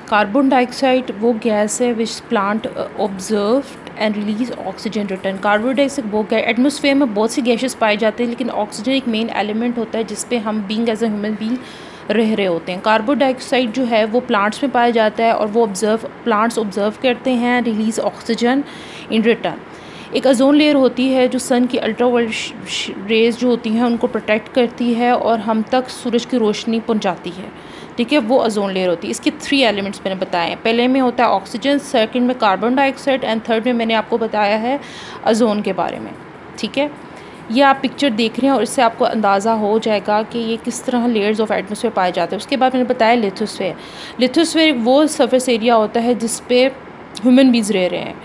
Carbon dioxide वो gas है which plant observe and release oxygen return. Carbon dioxide वो gas, atmosphere में बहुत सी गैसेस पाए जाते हैं लेकिन ऑक्सीजन एक मेन एलिमेंट होता है जिस पे हम being as a human being रह रहे होते हैं। कार्बन डाइऑक्साइड जो है वो प्लांट्स में पाया जाता है और वो प्लांट्स ऑब्जर्व करते हैं, रिलीज ऑक्सीजन इन रिटर्न। एक ओजोन लेयर होती है जो सन की अल्ट्रावायलेट रेज जो होती हैं उनको प्रोटेक्ट करती है और हम तक सूरज की रोशनी पहुंचाती है, ठीक है, वो ओजोन लेयर होती है। इसके 3 एलिमेंट्स मैंने बताए हैं। पहले में होता है ऑक्सीजन, सेकंड में कार्बन डाइऑक्साइड एंड थर्ड में मैंने आपको बताया है ओजोन के बारे में, ठीक है। ये आप पिक्चर देख रहे हैं और इससे आपको अंदाज़ा हो जाएगा कि ये किस तरह लेयर्स ऑफ एटमॉस्फेयर पाए जाते हैं। उसके बाद मैंने बताया लिथोस्फेयर। लिथोस्फेयर वो सरफेस एरिया होता है जिस पे ह्यूमन बीज रह रहे हैं,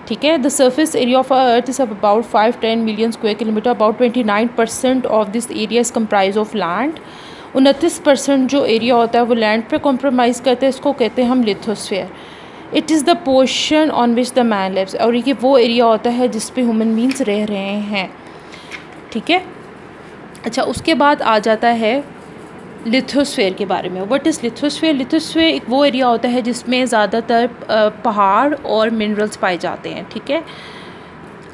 ठीक है। The surface area of earth is about 5-10 million square kilometre. About 29% of this area is comprise of land. 29% जो एरिया होता है वो लैंड पे कॉम्प्रोमाइज़ करते हैं, इसको कहते हैं हम lithosphere. It is the portion on which the man lives, और ये वो एरिया होता है जिस पे ह्यूमन बींग्स रह रहे हैं, ठीक है। अच्छा, उसके बाद आ जाता है लिथोस्फेयर के बारे में। What is lithosphere? लिथोस्फेयर एक वो एरिया होता है जिसमें ज़्यादातर पहाड़ और मिनरल्स पाए जाते हैं, ठीक है।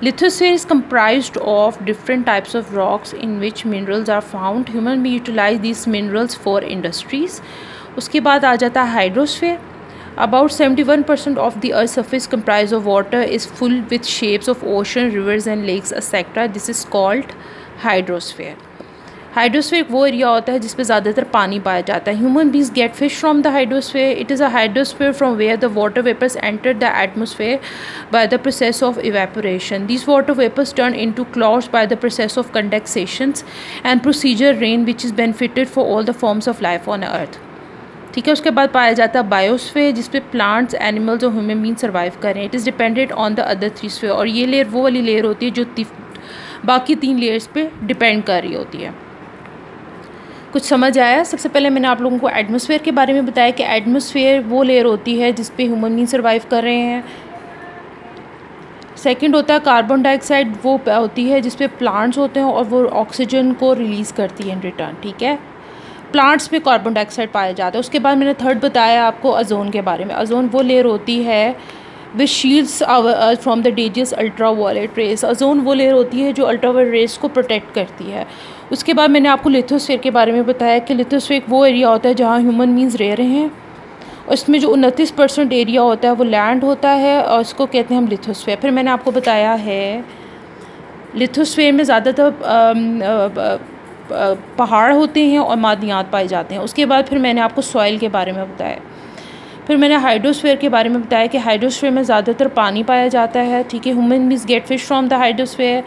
Lithosphere is comprised of different types of rocks in which minerals are found. Human beings utilize these minerals for industries. उसके बाद आ जाता है hydrosphere. About 71% of the earth's surface comprised of water is full with shapes of ocean, rivers and lakes etc. This is called hydrosphere. Hydrosphere वो area होता है जिस पे ज़्यादातर पानी पाया जाता है। Human beings get fish from the hydrosphere. It is a hydrosphere from where the water vapours enter the atmosphere by the process of evaporation. These water vapours turn into clouds by the process of condensations and procedure rain which is benefited for all the forms of life on earth, ठीक है। उसके बाद पाया जाता है biosphere जिस पे plants, animals और ह्यूमन बींग सर्वाइव कर रहे हैं। It is dependent on the other 3 sphere, और ये लेयर वो वाली लेयर होती है जो बाकी 3 लेयर्स पे डिपेंड कर रही होती है। कुछ समझ आया? सबसे पहले मैंने आप लोगों को एटमॉस्फेयर के बारे में बताया कि एटमॉस्फेयर वो लेयर होती है जिस पे ह्यूमन बींग सर्वाइव कर रहे हैं। सेकंड होता है कार्बन डाइऑक्साइड, वो होती है जिस पे प्लांट्स होते हैं और वो ऑक्सीजन को रिलीज़ करती है इन रिटर्न, ठीक है। प्लांट्स में कार्बन डाइऑक्साइड पाया जाता है। उसके बाद मैंने थर्ड बताया आपको ओजोन के बारे में। ओजोन वो लेयर होती है which shields our earth from the dangerous ultraviolet rays. Ozone वो लेयर होती है जो अल्ट्रावायलेट रेस को प्रोटेक्ट करती है। उसके बाद मैंने आपको लिथोस्फेयर के बारे में बताया कि लिथोस्फेयर वो एरिया होता है जहाँ ह्यूमन बींग्स रह रहे हैं, और इसमें जो 29% एरिया होता है वो लैंड होता है और इसको कहते हैं हम लिथोस्फेयर। फिर मैंने आपको बताया है लिथोस्फेयर में ज़्यादातर पहाड़ होते हैं और मादनियात पाए जाते हैं। उसके बाद फिर मैंने आपको सॉइल के बारे में बताया। फिर मैंने हाइड्रोस्फेयर के बारे में बताया कि हाइड्रोस्फेयर में ज़्यादातर पानी पाया जाता है, ठीक है। Human beings get fish from the hydrosphere.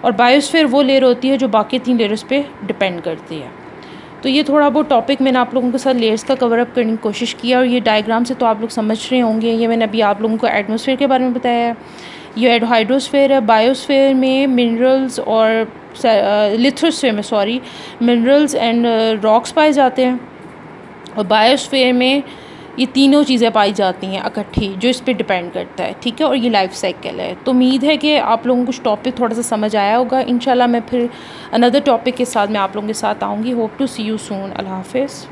और बायोस्फेयर वो लेयर होती है जो बाकी 3 लेयर्स पे डिपेंड करती है। तो ये थोड़ा बहुत टॉपिक मैंने आप लोगों के साथ लेयर्स का कवर अप करने की कोशिश किया, और ये डायग्राम से तो आप लोग समझ रहे होंगे। ये मैंने अभी आप लोगों को एटमॉस्फेयर के बारे में बताया है, ये हाइड्रोस्फेयर है। बायोस्फेयर में मिनरल्स और लिथोस्फेयर में मिनरल्स एंड रॉक्स पाए जाते हैं, और बायोस्फेयर में ये तीनों चीज़ें पाई जाती हैं इकट्ठी जो इस पे डिपेंड करता है, ठीक है। और ये लाइफ साइकिल है। तो उम्मीद है कि आप लोगों को कुछ टॉपिक थोड़ा सा समझ आया होगा। इंशाल्लाह मैं फिर अनदर टॉपिक के साथ मैं आप लोगों के साथ आऊँगी। Hope to see you soon. अल्लाह हाफिज़।